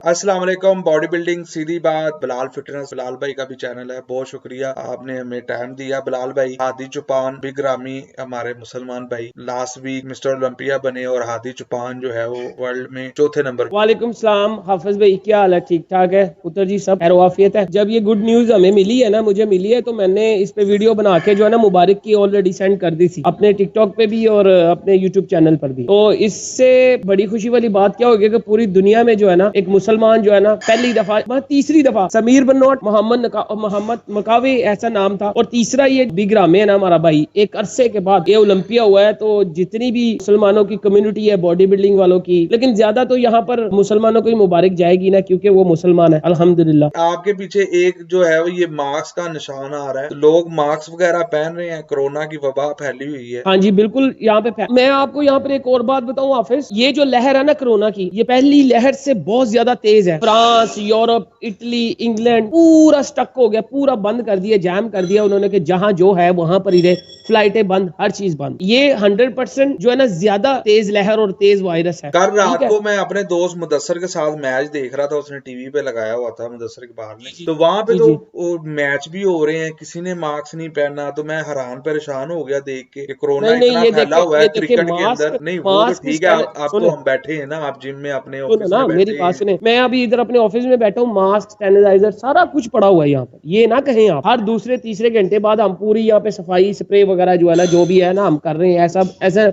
अस्सलाम वालेकुम। Body building सीधी बात, बिलाल फिटनेस, बिलाल भाई का भी चैनल है। बहुत शुक्रिया, आपने हमें टाइम दिया। बिलाल भाई हादी चुपान बिग रामी हमारे मुसलमान भाई लास्ट वीक मिस्टर ओलंपिया बने और हादी चुपान जो है वो वर्ल्ड में चौथे नंबर। वालेकुम सलाम हाफिज भाई, क्या हाल है? ठीक ठाक है पुत्र जी, सब खैर वाफियत है। जब ये गुड न्यूज हमें मिली है ना, मुझे मिली है, तो मैंने इस पे वीडियो बना के जो है ना मुबारक की ऑलरेडी सेंड कर दी थी अपने टिकटॉक पे भी और अपने यूट्यूब चैनल पर भी। तो इससे बड़ी खुशी वाली बात क्या होगी कि पूरी दुनिया में जो है ना एक मुसलमान जो है ना पहली दफा, तीसरी दफा, समीर बनोट मोहम्मद मकावे ऐसा नाम था, और तीसरा ये बिग रामी है ना हमारा भाई, एक अरसे के बाद ये ओलंपिया हुआ है। तो जितनी भी मुसलमानों की कम्युनिटी है बॉडी बिल्डिंग वालों की, लेकिन ज्यादा तो यहाँ पर मुसलमानों को ही मुबारक जाएगी ना, क्योंकि वो मुसलमान है अल्हम्दुलिल्लाह। आपके पीछे एक जो है वो ये मास्क का निशान आ रहा है, तो लोग मास्क वगैरह पहन रहे हैं, कोरोना की वबा फैली हुई है। हाँ जी बिल्कुल, यहाँ पे मैं आपको यहाँ पर एक और बात बताऊं हाफिज, ये जो लहर है ना कोरोना की, ये पहली लहर से बहुत ज्यादा तेज है। फ्रांस, यूरोप, इटली, इंग्लैंड पूरा स्टक हो गया, पूरा बंद कर दिया, जैम कर दिया उन्होंने कि जहां जो है वहां पर ही रहे, फ्लाइटें बंद, हर चीज बंद। ये 100% जो है ना ज्यादा तेज लहर और तेज वायरस है। कल रात को मैं अपने दोस्त मुदस्सर के साथ मैच देख रहा था, उसने टीवी पे लगाया हुआ था मुदस्सर के बाहर में, तो वहां पे तो मैच भी हो रहे हैं, किसी ने मास्क नहीं पहना, तो मैं हैरान परेशान हो गया देख के कि कोरोना इतना फैला हुआ है क्रिकेट के अंदर। नहीं वो तो ठीक है, आप तो हम बैठे हैं ना, आप जिम में अपने ऑफिस में मेरी बात सुने, मैं अभी इधर अपने ऑफिस में बैठा हूँ, मास्क, सैनिटाइजर सारा कुछ पड़ा हुआ है यहाँ पर। ये ना कहें आप हर दूसरे तीसरे घंटे बाद हम पूरी यहाँ पे सफाई स्प्रे वगैरह जो है ना, जो भी है ना हम कर रहे हैं,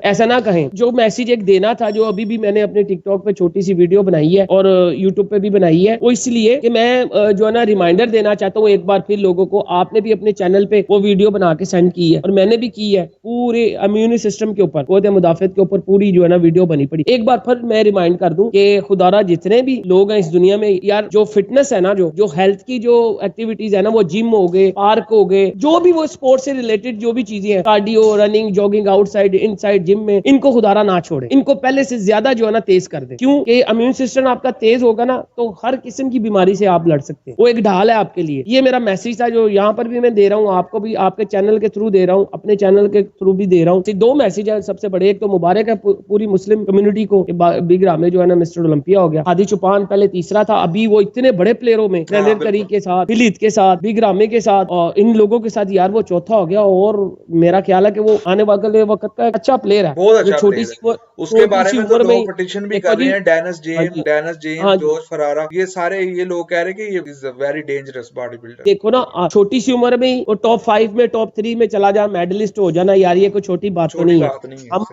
ऐसा ना कहें। जो मैसेज एक देना था, जो अभी भी मैंने अपने टिकटॉक पे छोटी सी वीडियो बनाई है और यूट्यूब पे भी बनाई है, वो इसलिए कि मैं जो है ना रिमाइंडर देना चाहता हूँ एक बार फिर लोगों को। आपने भी अपने चैनल पे वो वीडियो बना के सेंड की है और मैंने भी की है, पूरे इम्यून सिस्टम के ऊपर, वो मुदाफियत के ऊपर पूरी जो है ना वीडियो बनी पड़ी। एक बार फिर मैं रिमाइंड कर दूं कि खुदारा जितने भी लोग हैं इस दुनिया में यार, जो फिटनेस है ना, जो हेल्थ की जो एक्टिविटीज है ना, वो जिम हो गए, पार्क हो गए, जो भी वो स्पोर्ट्स से रिलेटेड जो भी चीजें हैं, cardio, running, jogging, outside, inside gym में, इनको खुदारा ना छोड़े, इनको पहले से ज्यादा जो है ना तेज कर दे। क्योंकि इम्यून सिस्टम आपका तेज होगा ना तो हर किस्म की बीमारी से आप लड़ सकते हैं। वो एक ढाल है आपके लिए। ये मेरा मैसेज था जो यहाँ पर भी मैं दे रहा हूँ, आपको भी आपके चैनल के थ्रू दे रहा हूँ, अपने चैनल के थ्रू भी दे रहा हूँ। दो मैसेज है सबसे बड़े। एक तो मुबारक है पूरी मुस्लिम कम्युनिटी को, बिग रामी जो है ना मिस्टर ओलंपिया हो गया। हादी चुपान पहले तीसरा था, अभी वो इतने बड़े प्लेयरों में ब्रेंडन करी के साथ, फिलित के साथ, बिग रामी के साथ और इन लोगों के साथ यार वो चौथा हो गया। और मेरा ख्याल है कि वो आने वाले वक्त का अच्छा प्लेयर है, बहुत अच्छा छोटी सी उसके बारे में तो लोग पिटीशन भी कर रहे हैं। डेनिस जेम, जोश फरारा, ये सारे ये लोग कह रहे हैं कि ये is a very dangerous body builder. देखो ना, छोटी सी उम्र में ही वो टॉप 5 में, टॉप 3 में चला जा, मेडलिस्ट हो जाना यार, ये कोई छोटी बात तो नहीं है। हम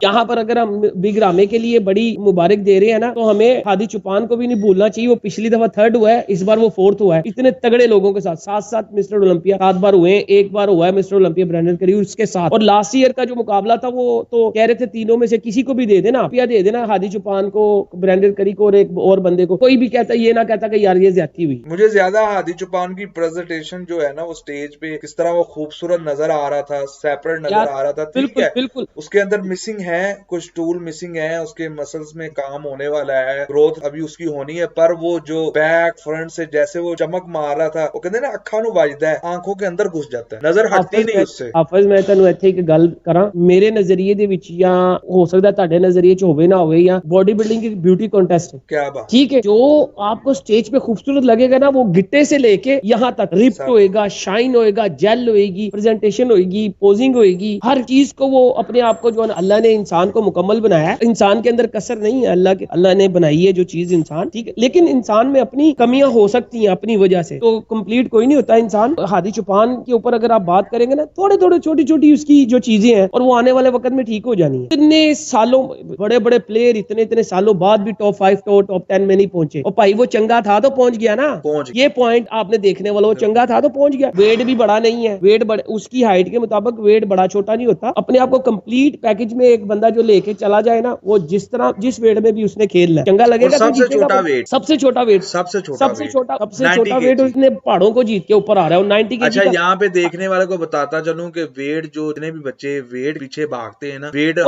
यहाँ पर अगर हम बिग रामी के लिए बड़ी मुबारक दे रहे हैं ना, तो हमें हादी चुपान को भी नहीं भूलना चाहिए। वो पिछली दफा 3rd हुआ है, इस बार वो 4th हुआ है। इतने तगड़े लोगों के साथ, साथ मिस्टर ओलंपिया 7 बार हुए, एक बार हुआ है मिस्टर ओलंपिया ब्रेंडन करी उसके साथ। और लास्ट ईयर का जो मुकाबला था वो तो कह रहे थे तीनों में से किसी को भी दे देना, दे देना, हादी चुपान को, ब्रेंडन करी को और एक और बंदे को। कोई भी कहता, ये ना कहता कि यार ये ज्यादती हुई। मुझे ज्यादा हादी चुपान की प्रेजेंटेशन जो है ना, वो स्टेज पे किस तरह वो खूबसूरत नजर आ रहा था, सेपरेट नजर आ रहा था। ठीक है, बिल्कुल उसके अंदर मिसिंग है, कुछ टूल मिसिंग है, उसके मसल्स में काम होने वाला है, ग्रोथ अभी उसकी होनी है, पर वो जो बैक फ्रंट से जैसे वो चमक मार रहा था, वो कहते ना अखा नु वजदा है, आंखों के अंदर घुस जाता है, नजर हटती नहीं उससे। हाफिज मैं तैनू ਇੱਥੇ ਇੱਕ ਗੱਲ ਕਰਾਂ, ਮੇਰੇ ਨਜ਼ਰੀਏ ਦੇ ਵਿੱਚ ਜਾਂ हो सकता है ਤੁਹਾਡੇ नजरिए च होवे ना होवे, या बॉडी बिल्डिंग की ब्यूटी कॉन्टेस्ट है। क्या बात, ठीक है, जो आपको स्टेज पे खूबसूरत लगेगा ना, वो गिट्टे से लेके यहाँ तक रिप्ट होएगा, शाइन होएगा, जेल होएगी, प्रेजेंटेशन होएगी, पोजिंग होएगी, हर चीज को वो अपने आप को जो है अल्लाह ने इंसान को मुकम्मल बनाया है। इंसान के अंदर कसर नहीं है, अल्लाह ने बनाई है जो चीज इंसान, ठीक है, लेकिन इंसान में अपनी कमियां हो सकती हैं अपनी वजह से, तो कंप्लीट कोई नहीं होता इंसान। हादी चुपान के ऊपर अगर आप बात करेंगे ना, थोड़े थोड़े छोटी छोटी उसकी जो चीजें हैं, और वो आने वाले वक्त में ठीक हो जानी है। इतने सालों, बड़े बड़े प्लेयर इतने सालों बाद भी टॉप 5 टॉप 10 में नहीं पहुंचे। और भाई वो चंगा था तो पहुंच गया ना, ये पॉइंट आपने देखने वाला, वो चंगा था तो पहुंच गया। वेट भी बड़ा नहीं है, वेट उसकी हाइट के मुताबिक वेट बड़ा छोटा नहीं होता। अपने आप को कंप्लीट पैकेज में एक बंदा जो लेके चला जाए ना, वो जिस वेट में भी उसने खेलना चंगा लगेगा। सबसे छोटा वेट, सबसे छोटा वेट उसने पहाड़ों को जीत के ऊपर आ रहा है 90 के। अच्छा, यहाँ पे देखने वाले को बताता चलूं कि वेट जो जितने भी बच्चे वेट पीछे भागते हैं ना, वेट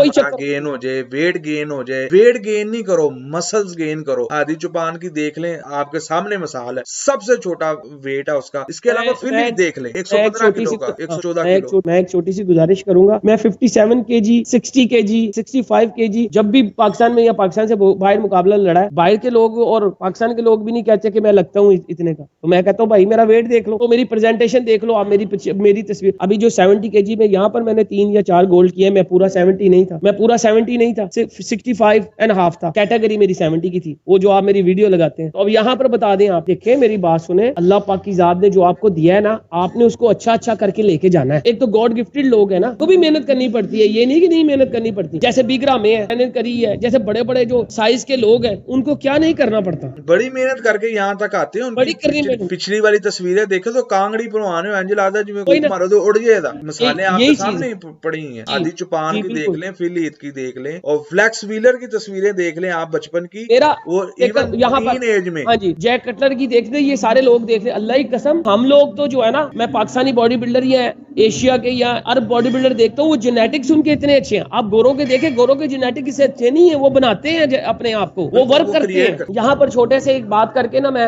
गेन हो जाए, वेट गेन हो जाए, वेट गेन नहीं करो, मसल्स गेन करो। हादी चुपान की देख लें, आपके सामने मिसाल है, सबसे छोटा वेट है उसका। इसके अलावा फिर देख लें 115 किलो का, 114 किलो। मैं एक छोटी सी गुजारिश करूंगा, मैं 57 kg, 60 kg, 65 kg जब भी पाकिस्तान में या पाकिस्तान से बाहर मुकाबला लड़ा है, बाहर के लोग लोग और पाकिस्तान के लोग भी नहीं कहते कि मैं लगता हूँ इतने का, तो मैं कहता हूँ भाई मेरा वेट देख लो, तो मेरी प्रेजेंटेशन देख लो आप, मेरी तस्वीर। अभी जो 70 kg में यहाँ पर मैंने 3 या 4 गोल्ड किए, मैं पूरा 70 नहीं था, मैं पूरा 70 नहीं था, सिर्फ 65.5 था, कैटेगरी मेरी 70 की थी, वो जो आप मेरी वीडियो लगाते हैं। तो अब यहाँ पर बता दें, आप देखें मेरी बात सुने, अल्लाह पाक की जात ने जो आपको दिया है ना, आपने उसको अच्छा अच्छा करके लेके जाना है। एक तो गॉड गिफ्टेड लोग है ना, तो भी मेहनत करनी पड़ती है, ये नहीं कि नहीं मेहनत करनी पड़ती। जैसे बिगरा में है, मेहनत करी है, जैसे बड़े बड़े जो साइज के लोग हैं उनको क्या नहीं करना पड़ता, बड़ी मेहनत करके यहाँ तक आते हैं। बड़ी करनी पिछली वाली तस्वीरें देखे तो कांगड़ी पहलवान एंजल आदा जी में मारो तो उड़ जाएगा। मिसालें आपके सामने पड़ी हैं, आदि चुपान की देख लें, फिल ईद की देख लें, और फ्लेक्स व्हीलर की तस्वीरें देख लें आप बचपन की, वो इवन यहाँ पर एज में। हाँ जी, जैक कटलर की देख लें, ये सारे लोग देख लें। अल्लाह की कसम, हम लोग तो जो है ना, मैं पाकिस्तानी बॉडी बिल्डर या एशिया के या अरब बॉडी बिल्डर देखता हूँ, वो जेनेटिक्स उनके इतने अच्छे हैं। आप गोरों के देखें, गोरों के जेनेटिक्स इससे अच्छे नहीं है, वो बनाते हैं अपने आप को, वो वर्क करते हैं। यहाँ पर छोटे से एक बात करके ना मैं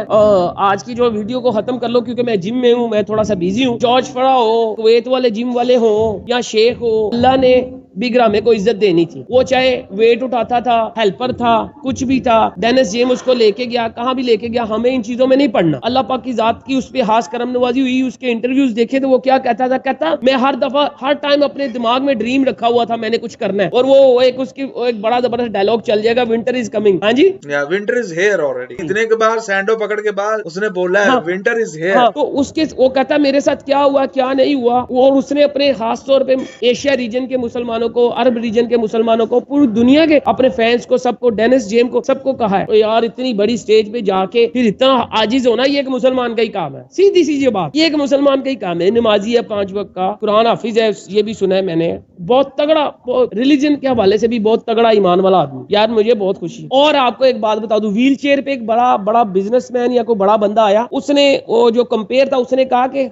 आज की जो वीडियो को खत्म कर लो, क्योंकि मैं जिम में हूँ, मैं थोड़ा सा बिजी हूँ। जॉर्ज फरा हो, कुवैत वाले जिम वाले हो या शेख हो, अल्लाह ने बिगरा में को इज्जत देनी थी। वो चाहे वेट उठाता था, हेल्पर था, कुछ भी था, डेनिस जेम उसको लेके गया, कहाँ भी लेके गया, हमें इन चीजों में नहीं पढ़ना। अल्लाह पाक की जात की उस पे खास करम नवाजी हुई। उसके इंटरव्यूज देखे तो वो क्या कहता था, कहता मैं हर दफा हर टाइम अपने दिमाग में ड्रीम रखा हुआ था, मैंने कुछ करना है, और वो एक बड़ा जबरदस्त डायलॉग चल जाएगा, विंटर इज कमिंग। हाँ जी, विंटर इज हियर ऑलरेडी। इतने के बाद सैंडो पकड़ के बाद उसने बोला है विंटर इज हियर। तो उसके वो कहता मेरे साथ क्या हुआ क्या नहीं हुआ, और उसने अपने खास तौर पे एशिया रीजन के मुसलमानों को, अरब रीजन के मुसलमानों को, पूरी दुनिया के अपने फैंस को, सबको, डेनिस जेम को, सबको कहा है तो यार इतनी बड़ी स्टेज पे जाके फिर इतना आजिज होना, ये एक मुसलमान का ही काम है। सीधी सी बात, ये एक मुसलमान का ही काम है। नमाजी है 5 वक्त का, कुरान हाफिज है, ये भी सुना है मैंने, बहुत तगड़ा, रिलीजन के हवाले से भी बहुत तगड़ा ईमान वाला आदमी। यार मुझे बहुत खुशी। और आपको एक बात बता दूं, व्हील चेयर पे एक बड़ा बिजनेसमैन या कोई बड़ा बंदा आया, उसने वो जो कंपेयर था, उसने कहा कि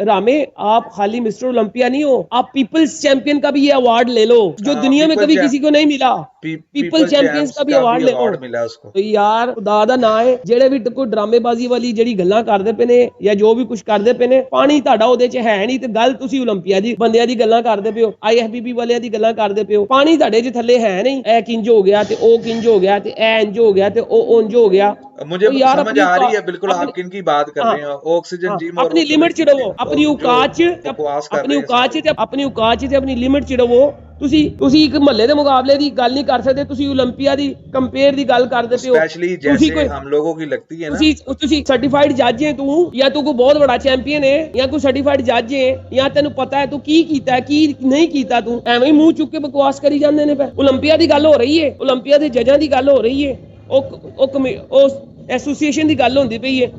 रामे आप खाली मिस्टर ओलंपिया नहीं हो, आप पीपल्स चैंपियन का भी ये अवार्ड ले लो, जो दुनिया में कभी किसी को नहीं मिला। पीपल चैंपियंस का भी अवार्ड मिला उसको। तो यार दादा ना है ਜਿਹੜੇ ਵੀ ਕੋਈ ਡਰਾਮੇਬਾਜ਼ੀ ਵਾਲੀ ਜਿਹੜੀ ਗੱਲਾਂ ਕਰਦੇ ਪਏ ਨੇ ਜਾਂ ਜੋ ਵੀ ਕੁਝ ਕਰਦੇ ਪਏ ਨੇ, ਪਾਣੀ ਤੁਹਾਡਾ ਉਹਦੇ 'ਚ ਹੈ ਨਹੀਂ, ਤੇ ਗੱਲ ਤੁਸੀਂ 올림픽 ਦੀ ਬੰਦਿਆਂ ਦੀ ਗੱਲਾਂ ਕਰਦੇ ਪਏ ਹੋ, IFBB ਵਾਲਿਆਂ ਦੀ ਗੱਲਾਂ ਕਰਦੇ ਪਏ ਹੋ, ਪਾਣੀ ਤੁਹਾਡੇ 'ਚ ਥੱਲੇ ਹੈ ਨਹੀਂ। ਇਹ ਕਿੰਜ ਹੋ ਗਿਆ ਤੇ ਉਹ ਕਿੰਜ ਹੋ ਗਿਆ ਤੇ ਇਹ ਇੰਜ ਹੋ ਗਿਆ ਤੇ ਉਹ ਉਂਜ ਹੋ ਗਿਆ। मुझे समझ आ रही है बिल्कुल आप किन की बात कर रहे हैं। ऑक्सीजन जिम अपनी लिमिट च रहो, अपनी औकात च, अपनी औकात च अपनी लिमिट च रहो। ਤੁਸੀਂ ਇੱਕ ਮਹੱਲੇ ਦੇ ਮੁਕਾਬਲੇ ਦੀ ਗੱਲ ਨਹੀਂ ਕਰ ਸਕਦੇ, ਤੁਸੀਂ 올림픽 ਦੀ ਕੰਪੇਅਰ ਦੀ ਗੱਲ ਕਰਦੇ ਪਿਓ। स्पेशली जैसे हम लोगों की लगती है ना, ਤੁਸੀਂ ਸਰਟੀਫਾਈਡ ਜੱਜ ਹੈ ਤੂੰ, ਜਾਂ ਤੂੰ ਕੋਈ ਬਹੁਤ ਵੱਡਾ ਚੈਂਪੀਅਨ ਹੈ, ਜਾਂ ਕੋਈ ਸਰਟੀਫਾਈਡ ਜੱਜ ਹੈ, ਜਾਂ ਤੈਨੂੰ ਪਤਾ ਹੈ ਤੂੰ ਕੀ ਕੀਤਾ ਹੈ ਕੀ ਨਹੀਂ ਕੀਤਾ, ਤੂੰ ਐਵੇਂ ਹੀ ਮੂੰਹ ਚੁੱਕ ਕੇ ਬਕਵਾਸ ਕਰੀ ਜਾਂਦੇ ਨੇ ਪਏ। 올림픽 ਦੀ ਗੱਲ ਹੋ ਰਹੀ ਹੈ, 올림픽 ਦੇ ਜੱਜਾਂ ਦੀ ਗੱਲ ਹੋ ਰਹੀ ਹੈ, ਉਹ ਐਸੋਸੀਏਸ਼ਨ ਦੀ ਗੱਲ ਹੁੰਦੀ ਪਈ ਹੈ।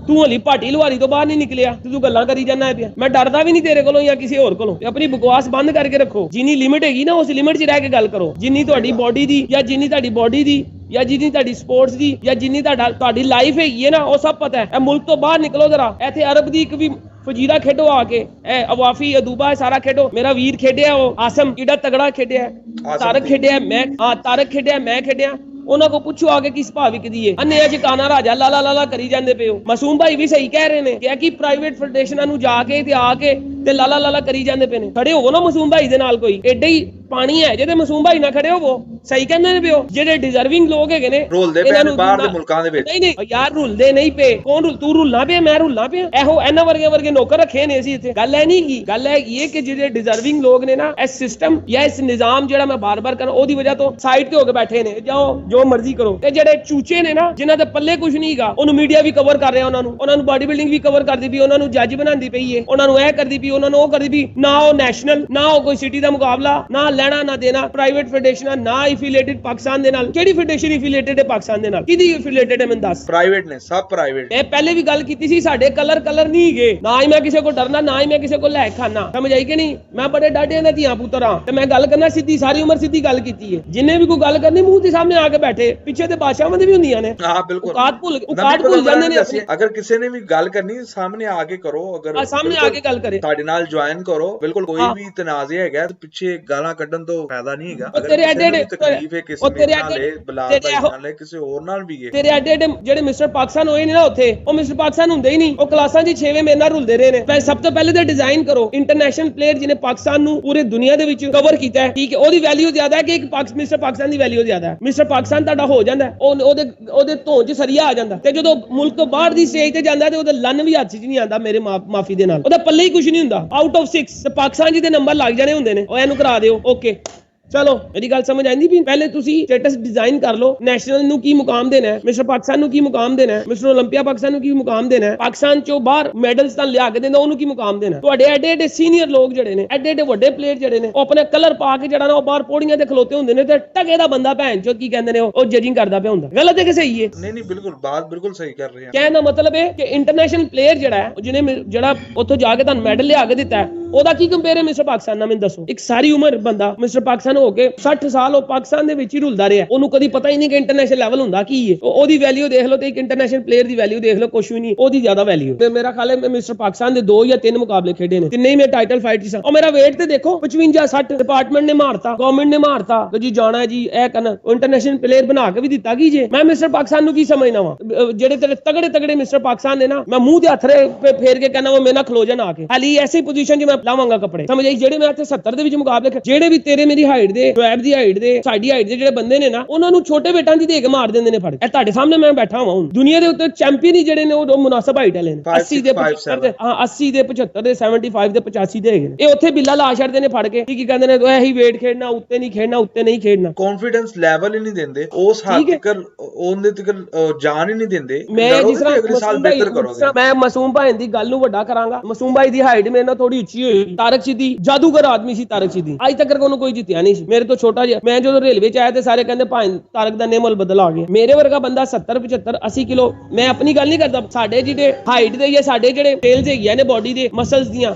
ਤੂੰ ਹਲੀ ਭਾਟੀ ਲੁਹਾਰੀ ਤੋਂ ਬਾਹਰ ਨਹੀਂ ਨਿਕਲਿਆ ਤੇ ਤੂੰ ਗੱਲਾਂ ਕਰੀ ਜਾਂਦਾ ਪਿਆ। ਮੈਂ ਡਰਦਾ ਵੀ ਨਹੀਂ ਤੇਰੇ ਕੋਲੋਂ ਜਾਂ ਕਿਸੇ ਹੋਰ ਕੋਲੋਂ। ਤੇ ਆਪਣੀ ਬਕਵਾਸ ਬੰਦ ਕਰਕੇ ਰੱਖੋ। ਜਿੰਨੀ ਲਿਮਿਟ ਹੈਗੀ ਨਾ, ਉਸ ਲਿਮਿਟ 'ਚ ਰਹਿ ਕੇ ਗੱਲ ਕਰੋ। ਜਿੰਨੀ ਤੁਹਾਡੀ ਬੋਡੀ ਦੀ ਜਾਂ ਜਿੰਨੀ ਤੁਹਾਡੀ ਬੋਡੀ ਦੀ ਜਾਂ ਜਿੰਨੀ ਤੁਹਾਡੀ ਸਪੋਰਟਸ ਦੀ ਜਾਂ ਜਿੰਨੀ ਤੁਹਾਡੀ ਲਾਈਫ ਹੈਗੀ ਹੈ ਨਾ, ਉਹ ਸਭ ਪਤਾ ਹੈ। ਇਹ ਮੁਲਕ ਤੋਂ ਬਾਹਰ ਨਿਕਲੋ ਜਰਾ। ਇੱਥੇ ਅਰਬ ਦੀ ਇੱਕ ਵੀ ਫਜੀਰਾ ਖੇਡੋ ਆ ਕੇ, ਇਹ ਅਵਾਫੀ ਅਦੂਬਾ ਸਾਰਾ ਖੇਡੋ। ਮੇਰਾ ਵੀਰ ਖੇਡਿਆ, ਉਹ ਆਸਮ ਕਿਹੜਾ ਤਗੜਾ ਖੇਡਿਆ, ਤਾਰਕ ਖੇਡਿਆ, ਤਾਰਕ ਖੇਡਿਆ, ਮੈਂ ਖੇਡਿਆ। ਉਹਨਾਂ ਕੋ ਪੁੱਛੋ ਆਗੇ ਕਿਸ ਭਾਅ ਵਿਕਦੀ ਏ। ਅੰਨੇ ਅੱਜ ਕਾਨਾ ਰਾਜਾ ਲਾਲਾ ਕਰੀ ਜਾਂਦੇ ਪਏ ਹੋ। ਮਾਸੂਮ ਭਾਈ ਵੀ ਸਹੀ ਕਹਿ ਰਹੇ ਨੇ ਕਿ ਪ੍ਰਾਈਵੇਟ ਫੈਡਰੇਸ਼ਨਾਂ ਨੂੰ ਜਾ ਕੇ ਤੇ ਆ ਕੇ ਤੇ ਲਾਲਾ ਕਰੀ ਜਾਂਦੇ ਪਏ ਨੇ। ਖੜੇ ਹੋਵੋ ਨਾ ਮਾਸੂਮ ਭਾਈ ਦੇ ਨਾਲ, ਕੋਈ ਐਡੇ ਹੀ ਪਾਣੀ ਹੈ ਜਿਹਦੇ ਮਾਸੂਮ ਭਾਈ ਨਾਲ ਖੜੇ ਹੋਵੋ। ਸਹੀ ਕਹਿੰਦੇ ਨੇ ਪਿਓ, ਜਿਹੜੇ ਡਿਜ਼ਰਵਿੰਗ ਲੋਕ ਹੈਗੇ ਨੇ ਰੁਲਦੇ ਪਏ ਨੇ ਬਾਹਰ ਦੇ ਮੁਲਕਾਂ ਦੇ ਵਿੱਚ। ਨਹੀਂ ਯਾਰ ਰੁਲਦੇ ਨਹੀਂ ਪਏ। ਕੌਣ ਤੂੰ ਰੁਲਣਾ ਪਿਆ, ਮੈਂ ਰੁਲਣਾ ਪਿਆ। ਇਹੋ ਇਹਨਾਂ ਵਰਗੇ ਨੌਕਰ ਰੱਖੇ ਨੇ ਅਸੀਂ ਇੱਥੇ। ਗੱਲ ਹੈ ਨਹੀਂ ਕੀ, ਗੱਲ ਹੈਗੀ ਹੈ ਕਿ ਜਿਹੜੇ ਡਿਜ਼ਰਵਿੰਗ ਲੋਕ ਨੇ ਨਾ, ਇਸ ਸਿਸਟਮ ਜਾਂ ਇਸ ਨਿਜ਼ਾਮ ਜਿਹੜਾ ਮੈਂ ਬਾਰ-ਬਾਰ ਕਰਾਂ, ਉਹਦੀ ਵਜ੍ਹਾ ਤੋਂ ਸਾਈਡ ਤੇ ਹੋ ਕੇ ਬੈਠੇ ਨੇ। ਜਾਓ ਜੋ ਮਰਜ਼ੀ ਕਰੋ। ਤੇ ਜਿਹੜੇ ਚੂਚੇ ਨੇ ਨਾ, ਜਿਨ੍ਹਾਂ ਦੇ ਪੱਲੇ ਕੁਝ ਨਹੀਂ ਹੈਗਾ, ਉਹਨੂੰ ਮੀਡੀਆ ਵੀ ਕਵਰ ਕਰ ਰਿਹਾ, ਉਹਨਾਂ ਨੂੰ ਬਾਡੀ ਬਿਲਡਿੰਗ ਵੀ ਕਵਰ ਕਰਦੀ ਪਈ, ਉਹਨਾਂ ਨੂੰ ਜੱਜ ਬਣਾਉਂਦੀ ਪਈ ਹੈ, ਉਹਨਾਂ ਨੂੰ ਇਹ ਕਰਦੀ ਪਈ, ਉਹਨਾਂ ਨੂੰ ਉਹ ਕਰਦੀ ਪਈ। ਨਾ ਉਹ ਨੈਸ਼ਨਲ, ਨਾ ਉਹ ਕੋਈ ਸਿਟੀ ਦਾ ਮੁਕਾਬਲਾ, ਨਾ ਲੈਣਾ ਨਾ ਦੇਣਾ। ਪ੍ਰਾਈਵੇਟ ਫੈਡਰੇਸ਼ਨਾਂ ਨਾ ਐਫੀਲੀਏਟਡ ਪਾਕਿਸਤਾਨ ਦੇ ਨਾਲ। ਕਿਹੜੀ ਫੈਡਰੇਸ਼ਨ ਐਫੀਲੀਏਟਡ ਹੈ ਪਾਕਿਸਤਾਨ ਦੇ ਨਾਲ? ਕਿਹਦੀ ਐਫੀਲੀਏਟਡ ਹੈ ਮੈਨੂੰ ਦੱਸ। ਪ੍ਰਾਈਵੇਟ ਨੇ, ਸਭ ਪ੍ਰਾਈਵੇਟ। ਮੈਂ ਪਹਿਲੇ ਵੀ ਗੱਲ ਕੀਤੀ ਸੀ, ਸਾਡੇ ਕਲਰ ਨਹੀਂ ਗਏ। ਨਾ ਹੀ ਮੈਂ ਕਿਸੇ ਕੋ ਡਰਨਾ, ਨਾ ਹੀ ਮੈਂ ਕਿਸੇ ਕੋ ਲੈ ਖਾਨਾ। ਸਮਝ ਆਈ ਕਿ ਨਹੀਂ? ਮੈਂ ਬੜੇ ਡਾਢੇ ਨਾ ਧੀਆਂ ਪੁੱਤਰਾਂ, ਤੇ ਮੈਂ ਗੱਲ ਕਰਨਾ ਸਿੱਧੀ, ਸਾਰੀ ਉਮਰ ਸਿੱਧੀ ਗੱਲ ਕੀਤੀ ਹੈ। ਜਿੰਨੇ ਵੀ ਕੋਈ ਗੱਲ ਕਰਨੀ, ਮੂੰਹ ਦੇ ਸਾਹਮਣੇ ਆ ਕੇ ਬੈਠੇ। ਪਿੱਛੇ ਤੇ ਬਾਦਸ਼ਾਹਾਂ ਦੇ ਵੀ ਹੁੰਦੀਆਂ ਨੇ। ਹਾਂ ਬਿਲਕੁਲ। ਔਕਾਤ ਭੁੱਲ ਜਾਂਦੇ ਨੇ। ਅਗਰ ਕਿਸੇ ਨੇ ਵੀ ਗੱਲ ਕਰਨੀ, ਸਾਹਮਣੇ ਆ ਕੇ ਕਰੋ। ਅਗਰ ਸਾਹਮਣੇ ਆ ਕੇ ਗੱਲ ਕਰੇ। ਸਾਡੇ ਨਾਲ ਜੁਆਇਨ ਕਰੋ, ਬਿਲਕੁਲ ਕੋਈ ਵੀ ਤਨਾਜ਼ਾ ਹੈਗਾ ਤੇ ਪਿੱਛੇ ਗਾਲਾਂ ਕੱਢਣ ਤੋਂ ਫਾਇਦਾ ਨਹੀਂ ਹੈਗਾ। ਅਗਰ ਤੇਰੇ ਐਡੇ ਤਕਲੀਫ ਹੈ ਕਿਸੇ ਨਾਲ ਹੈ, ਬਲਾਲ ਭਾਈ ਨਾਲ ਹੈ, ਕਿਸੇ ਹੋਰ ਨਾਲ ਵੀ ਹੈ। ਤੇਰੇ ਐਡੇ ਜਿਹੜੇ ਮਿਸਟਰ ਪਾਕਿਸਤਾਨ ਹੋਏ ਨੇ ਨਾ ਉੱਥੇ, ਉਹ ਮਿਸਟਰ ਪਾਕਿਸਤਾਨ ਹੁੰਦੇ ਹੀ ਨਹੀਂ, ਉਹ ਕਲਾਸਾਂ 'ਚ 6ਵੇਂ ਮੇਰੇ ਨਾਲ ਰੁਲਦੇ ਰਹੇ ਨੇ। ਸਭ ਤੋਂ ਪਹਿਲੇ ਤਾਂ ਡਿਜ਼ਾਈਨ ਕਰੋ ਇੰਟਰਨੈਸ਼ਨਲ ਪਲੇਅਰ ਜਿਹਨੇ ਪਾਕਿਸਤਾਨ ਨੂੰ ਪੂਰੇ ਦੁਨੀਆ ਦੇ ਵਿੱਚ ਕਵਰ ਕੀਤਾ ਹੈ, ਠੀਕ ਹੈ, ਉਹਦੀ ਵੈਲਿਊ ਜ਼ਿਆਦਾ ਹੈ ਕਿ ਇੱਕ ਮਿਸਟਰ ਪਾਕਿਸਤਾਨ ਦੀ ਵੈਲਿਊ ਜ਼ਿਆਦਾ ਹੈ। ਮਿਸਟਰ ਪਾਕਿਸਤਾਨ ਤੁਹਾਡਾ ਹੋ ਜਾਂਦਾ, ਉਹਦੇ ਧੌਣ 'ਚ ਸਰੀਆ ਆ ਜਾਂਦਾ, ਤੇ ਜਦੋਂ ਮੁਲਕ ਤੋਂ ਬਾਹਰ ਦੀ ਸਟੇਜ ਤੇ ਜਾਂਦਾ ਤੇ ਉਹਦਾ ਲੰਨ ਵੀ ਹੱਥ 'ਚ ਨਹੀਂ ਆਉਂਦਾ, ਮੇਰੇ ਮਾਫੀ ਦੇ ਨਾਲ ਉਹਦਾ ਪੱਲੇ ਹੀ ਕੁਝ ਨਹੀਂ ਹੁੰਦਾ। ਆਊਟ ਆਫ 6 ਤੇ ਪਾਕਿਸਤਾਨ ਜੀ ਦੇ ਨੰਬਰ ਲੱਗ ਜਾਣੇ ਹੁੰਦੇ ਨੇ, ਉਹ ਇਹਨੂੰ ਕਰਾ ਦਿਓ। ਓਕੇ ਚਲੋ, ਮੇਰੀ ਗੱਲ ਸਮਝ ਆਂਦੀ ਵੀ? ਪਹਿਲੇ ਤੁਸੀਂ ਸਟੇਟਸ ਡਿਜ਼ਾਈਨ ਕਰ ਲਓ, ਨੈਸ਼ਨਲ ਨੂੰ ਕੀ ਮੁਕਾਮ ਦੇਣਾ ਹੈ, ਮਿਸਟਰ ਪਾਕਿਸਤਾਨ ਨੂੰ ਕੀ ਮੁਕਾਮ ਦੇਣਾ ਹੈ, ਮਿਸਟਰ 올림픽 ਪਾਕਿਸਤਾਨ ਨੂੰ ਕੀ ਮੁਕਾਮ ਦੇਣਾ ਹੈ, ਪਾਕਿਸਤਾਨ ਚੋਂ ਬਾਹਰ ਮੈਡਲਸ ਤਾਂ ਲਿਆ ਕੇ ਦਿੰਦਾ ਉਹਨੂੰ ਕੀ ਮੁਕਾਮ ਦੇਣਾ। ਤੁਹਾਡੇ ਐਡੇ ਸੀਨੀਅਰ ਲੋਕ ਜਿਹੜੇ ਨੇ, ਐਡੇ ਵੱਡੇ ਪਲੇਅਰ ਜਿਹੜੇ ਨੇ, ਉਹ ਆਪਣੇ ਕਲਰ ਪਾ ਕੇ ਜਿਹੜਾ ਨਾ ਉਹ ਬਾਹਰ ਪੌੜੀਆਂ ਤੇ ਖਲੋਤੇ ਹੁੰਦੇ ਨੇ, ਤੇ ਟਕੇ ਦਾ ਬੰਦਾ ਭੈਣ ਚੋ ਕੀ ਕਹਿੰਦੇ ਨੇ ਉਹ ਜਜਿੰਗ ਕਰਦਾ ਪਿਆ ਹੁੰਦਾ। ਗਲਤ ਹੈ ਕਿ ਸਹੀ ਹੈ? ਨਹੀਂ ਬਿਲਕੁਲ, ਬਾਤ ਬਿਲਕੁਲ ਸਹੀ ਕਰ ਰਹੇ ਹਨ। ਕਹਿਣ ਦਾ ਮਤਲਬ ਹੈ ਕਿ ਇੰਟਰਨੈਸ਼ਨਲ ਪਲੇਅਰ ਜਿਹੜਾ ਉੱਥੋਂ ਜਾ ਕੇ ਤੁਹਾਨੂੰ ਮੈਡਲ ਲਿਆ ਕੇ ਦਿੱਤਾ, ਉਹਦਾ ਕੀ ਕੰਪੇਅਰ ਹੈ ਮਿਸਟਰ ਪਾਕਿਸਤਾਨ ਨਾਲ? ਮੈਨੂੰ ਦੱਸੋ। ਇੱਕ ਸਾਰੀ ਉਮਰ ਬੰਦਾ ਮਿਸਟਰ ਪਾਕਿਸਤਾਨ ਹੋ ਕੇ 60 ਸਾਲ ਉਹ ਪਾਕਿਸਤਾਨ ਦੇ ਵਿੱਚ ਹੀ ਰੁਲਦਾ ਰਿਹਾ, ਉਹਨੂੰ ਕਦੀ ਪਤਾ ਹੀ ਨਹੀਂ ਕਿ ਇੰਟਰਨੈਸ਼ਨਲ ਲੈਵਲ ਹੁੰਦਾ ਕੀ ਹੈ। ਉਹਦੀ ਵੈਲਿਊ ਦੇਖ ਲਓ ਤੇ ਇੱਕ ਇੰਟਰਨੈਸ਼ਨਲ ਪਲੇਅਰ ਦੀ ਵੈਲਿਊ ਦੇਖ ਲਓ, ਕੁਛ ਵੀ ਨਹੀਂ, ਉਹਦੀ ਜ਼ਿਆਦਾ ਵੈਲਿਊ ਹੈ। ਮੇਰਾ ਖਿਆਲ ਹੈ ਮਿਸਟਰ ਪਾਕਿਸਤਾਨ ਦੇ 2 ਜਾਂ 3 ਮੁਕਾਬਲੇ ਖੇਡੇ ਨੇ, ਤਿੰਨੇ ਹੀ ਮੈਂ ਟਾਈਟਲ ਫਾਈਟ 'ਚ ਸਾਂ। ਉਹ ਮੇਰਾ weight ਤੇ ਦੇਖੋ 55 60 ਡਿਪਾਰਟਮੈਂਟ ਨੇ ਮਾਰਤਾ, ਗਵਰਨਮੈਂਟ ਨੇ ਮਾਰਤਾ ਕਿ ਜੀ ਜਾਣਾ ਜੀ ਇਹ ਕਰਨਾ, ਇੰਟਰਨੈਸ਼ਨਲ ਪਲੇਅਰ ਬਣਾ ਕੇ ਵੀ ਦਿੱਤਾ ਕੀ ਜੇ। ਮੈਂ ਮਿਸਟਰ ਪਾਕਿਸਤਾਨ ਨੂੰ ਕੀ ਸਮਝਣਾ ਵਾ? ਜਿਹੜੇ ਤੇਰੇ ਤਗੜੇ ਮਿਸਟਰ ਪਾਕਿਸਤਾਨ ਨੇ ਨਾ, ਮੈਂ ਮੂੰਹ ਦੇ ਹੱਥ ਫੇਰ ਕੇ ਕਹਿੰਦਾ ਉਹ ਮੇਰੇ ਨਾਲ ਖਲੋ ਜਾਣ ਆ ਕੇ, ਹਾਲੀ ਐਸੀ ਪੋਜੀਸ਼ਨ 'ਚ ਮੈਂ ਲਾਵਾਂਗਾ ਕੱਪੜੇ, ਸਮਝ ਆਈ? ਜਿਹੜੇ ਮੈਂ ਇੱਥੇ 70 ਦੇ ਵਿੱਚ ਮੁਕਾਬਲੇ, ਜਿਹੜੇ ਵੀ ਤੇਰੇ ਮੇਰੀ ਹਾਈਟ ਦੇ, ਸ਼ੁਐਬ ਦੀ ਹਾਈਟ ਦੇ, ਸਾਡੀ ਹਾਈਟ ਦੇ ਜਿਹੜੇ ਬੰਦੇ ਨੇ ਨਾ, ਉਹਨਾਂ ਨੂੰ ਛੋਟੇ ਬੇਟਾਂ ਦੀ ਦੇ ਕੇ ਮਾਰ ਦਿੰਦੇ ਨੇ ਫੜ। ਇਹ ਤੁਹਾਡੇ ਸਾਹਮਣੇ ਮੈਂ ਬੈਠਾ ਹਾਂ ਹੁਣ, ਦੁਨੀਆ ਦੇ ਉੱਤੇ ਚੈਂਪੀਅਨ ਹੀ ਜਿਹੜੇ ਨੇ ਉਹ ਮੁਨਾਸਬ ਹਾਈਟ ਵਾਲੇ ਨੇ, 80 ਦੇ 75 ਦੇ, ਹਾਂ 80 ਦੇ 75 ਦੇ 75 ਦੇ 85 ਦੇ ਹੈਗੇ ਨੇ। ਇਹ ਉੱਥੇ ਬਿੱਲਾ ਲਾ ਛੱਡਦੇ ਨੇ ਫੜ ਕੇ, ਕੀ ਕਹਿੰਦੇ ਨੇ ਇਹੀ weight ਖੇਡਣਾ, ਉੱਤੇ ਨਹੀਂ ਖੇਡਣਾ, ਉੱਤੇ ਨਹੀਂ ਖੇਡਣਾ। ਕੌਨਫੀਡੈਂਸ ਲੈਵਲ ਹੀ ਨਹੀਂ ਦਿੰਦੇ ਉਸ ਹੱਦ ਤੱਕ, ਉਹਦੇ ਤੱਕ ਜਾਣ ਹੀ ਨਹੀਂ ਦਿੰਦੇ। ਮੈਂ ਜਿਸ ਤਰ੍ਹਾਂ ਅਗਲੇ ਸਾਲ ਬਿਹਤਰ ਕਰੋਗੇ। ਮੈਂ ਮਾਸੂਮ ਭਾਈ ਦੀ ਗੱਲ ਨੂੰ ਵੱਡਾ ਕਰਾਂਗਾ। ਮਾਸੂਮ ਭਾਈ ਦੀ ਹਾਈਟ ਮੇਰੇ ਨਾਲ ਥੋੜੀ ਉੱਚੀ ਹੋਈ, ਤਾਰਕ ਸਿੱਧੀ ਜਾਦੂਗਰ ਆਦਮੀ ਸੀ, ਤਾਰਕ ਸਿੱਧੀ ਅੱਜ ਤੱਕ ਉਹਨੂੰ ਕੋਈ ਜਿੱਤਿਆ ਨਹੀਂ ਸੀ, ਮੇਰੇ ਤੋਂ ਛੋਟਾ ਜਿਹਾ। ਮੈਂ ਜਦੋਂ ਰੇਲਵੇ 'ਚ ਆਇਆ ਤੇ ਸਾਰੇ ਕਹਿੰਦੇ ਭਾਈ ਤਾਰਕ ਦਾ ਨੇਮਲ ਬਦਲ ਆ ਗਿਆ। ਮੇਰੇ ਵਰਗਾ ਬੰਦਾ 70 75 80 ਕਿਲੋ, ਮੈਂ ਆਪਣੀ ਗੱਲ ਨਹੀਂ ਕਰਦਾ, ਸਾਡੇ ਜਿਹੜੇ ਹਾਈਟ ਦੇ ਜਾਂ ਸਾਡੇ ਜਿਹੜੇ ਟੇਲਸ ਹੈਗੀਆਂ ਨੇ ਬੋਡੀ ਦੇ ਮਸਲਸ ਦੀਆਂ,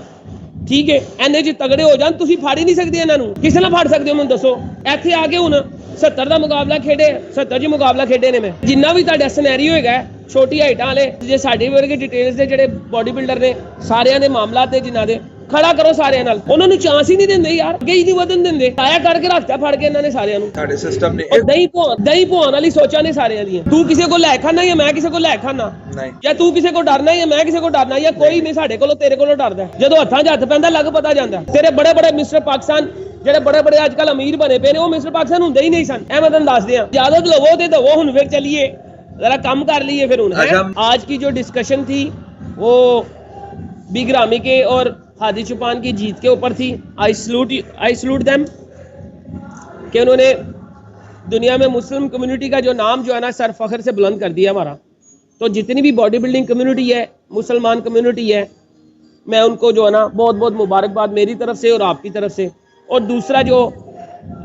ਠੀਕ ਹੈ, ਐਨੇ ਚ ਤਗੜੇ ਹੋ ਜਾਣ, ਤੁਸੀਂ ਫੜ ਹੀ ਨਹੀਂ ਸਕਦੇ ਇਹਨਾਂ ਨੂੰ। ਕਿਸੇ ਨਾਲ ਫੜ ਸਕਦੇ ਹੋ ਮੈਨੂੰ ਦੱਸੋ? ਇੱਥੇ ਆ ਕੇ ਹੁਣ 70 ਦਾ ਮੁਕਾਬਲਾ ਖੇਡੇ, 70 ਚ ਮੁਕਾਬਲਾ ਖੇਡੇ ਨੇ ਮੈਂ। ਜਿੰਨਾ ਵੀ ਤੁਹਾਡਾ ਸਿਨੈਰੀਓ ਹੈਗਾ ਛੋਟੀ ਹਾਈਟਾਂ ਵਾਲੇ, ਜੇ ਸਾਡੇ ਵਰਗੇ ਡਿਟੇਲਸ ਦੇ ਜਿਹੜੇ ਬੋਡੀ ਬਿਲਡਰ ਨੇ, ਸਾਰਿਆਂ ਦੇ ਮਾਮਲਾ ਤੇ ਜਿਨ੍ਹਾਂ ਦੇ ਖੜਾ ਕਰੋ ਸਾਰਿਆਂ ਨਾਲ, ਉਹਨਾਂ ਨੂੰ ਚਾਂਸ ਹੀ ਨਹੀਂ ਦਿੰਦੇ ਯਾਰ, ਅੱਗੇ ਹੀ ਨਹੀਂ ਵਧਣ ਦਿੰਦੇ। ਆਇਆ ਕਰਕੇ ਰੱਖਤਾ ਫੜ ਕੇ ਇਹਨਾਂ ਨੇ ਸਾਰਿਆਂ ਨੂੰ। ਸਾਡੇ ਸਿਸਟਮ ਨੇ ਦਹੀਂ ਭੁਆਉਣ ਵਾਲੀ ਸੋਚਾਂ ਨੇ ਸਾਰਿਆਂ ਦੀਆਂ। ਤੂੰ ਕਿਸੇ ਕੋਲ ਲੈ ਖਾਣਾ ਜਾਂ ਮੈਂ ਕਿਸੇ ਕੋਲ ਲੈ ਖਾਣਾ, ਜਾਂ ਤੂੰ ਕਿਸੇ ਕੋਲ ਡਰਨਾ ਜਾਂ ਮੈਂ ਕਿਸੇ ਕੋਲ ਡਰਨਾ, ਜਾਂ ਕੋਈ ਨਹੀਂ ਸਾਡੇ ਕੋਲੋਂ ਤੇਰੇ ਕੋਲੋਂ ਡਰਦਾ। ਜਦੋਂ ਹੱਥਾਂ 'ਚ ਹੱਥ ਪੈਂਦਾ ਲੱਗ ਪਤਾ ਜਾਂਦਾ। ਤੇਰੇ ਬੜੇ ਮਿਸਟਰ ਪਾਕਿਸਤਾਨ ਜਿਹੜੇ ਬੜੇ ਅੱਜ ਕੱਲ ਅਮੀਰ ਬਣੇ ਪਏ ਨੇ, ਉਹ ਮਿਸਟਰ ਪਾਕਿਸਤਾਨ ਹੁੰਦੇ ਹੀ ਨਹੀਂ ਸਨ। ਇਹ ਮੈਂ ਤੁਹਾਨੂੰ ਦੱਸਦੇ ਆ। ਇਜਾਜ਼ਤ ਲਵੋ ਤੇ ਦਵੋ, ਹੁਣ ਫਿਰ ਚਲੀਏ जरा कम कर लिए फिर उन्हें। आज की जो डिस्कशन थी वो बिग रामी के और हादी चुपान की जीत के ऊपर थी। आई सलूट देम कि उन्होंने दुनिया में मुस्लिम कम्युनिटी का जो नाम जो है ना सर फख्र से बुलंद कर दिया हमारा। तो जितनी भी बॉडी बिल्डिंग कम्युनिटी है, मुसलमान कम्युनिटी है, मैं उनको जो है ना बहुत बहुत मुबारकबाद मेरी तरफ से और आपकी तरफ से। और दूसरा जो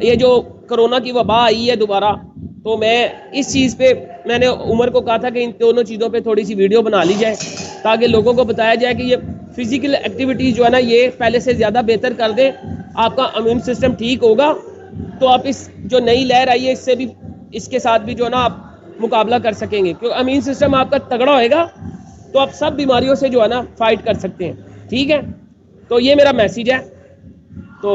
ये जो कोरोना की वबा आई है दोबारा, तो मैं इस चीज़ पे मैंने उमर को कहा था कि इन दोनों चीज़ों पे थोड़ी सी वीडियो बना ली जाए ताकि लोगों को बताया जाए कि ये फिजिकल एक्टिविटीज़ जो है ना ये पहले से ज़्यादा बेहतर कर दे, आपका इम्यून सिस्टम ठीक होगा तो आप इस जो नई लहर आई है इससे भी, इसके साथ भी जो है ना आप मुकाबला कर सकेंगे। क्योंकि इम्यून सिस्टम आपका तगड़ा होएगा तो आप सब बीमारियों से जो है ना फाइट कर सकते हैं। ठीक है, तो ये मेरा मैसेज है। तो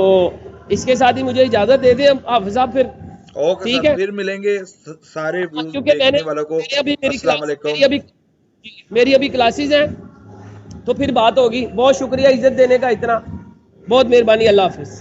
इसके साथ ही मुझे इजाज़त दे दें हाफिज़ साहब, फिर ठीक है, फिर मिलेंगे सारे क्योंकि मेरी अभी क्लासेस हैं तो फिर बात होगी। बहुत शुक्रिया इज्जत देने का, इतना बहुत मेहरबानी। अल्लाह हाफिज़।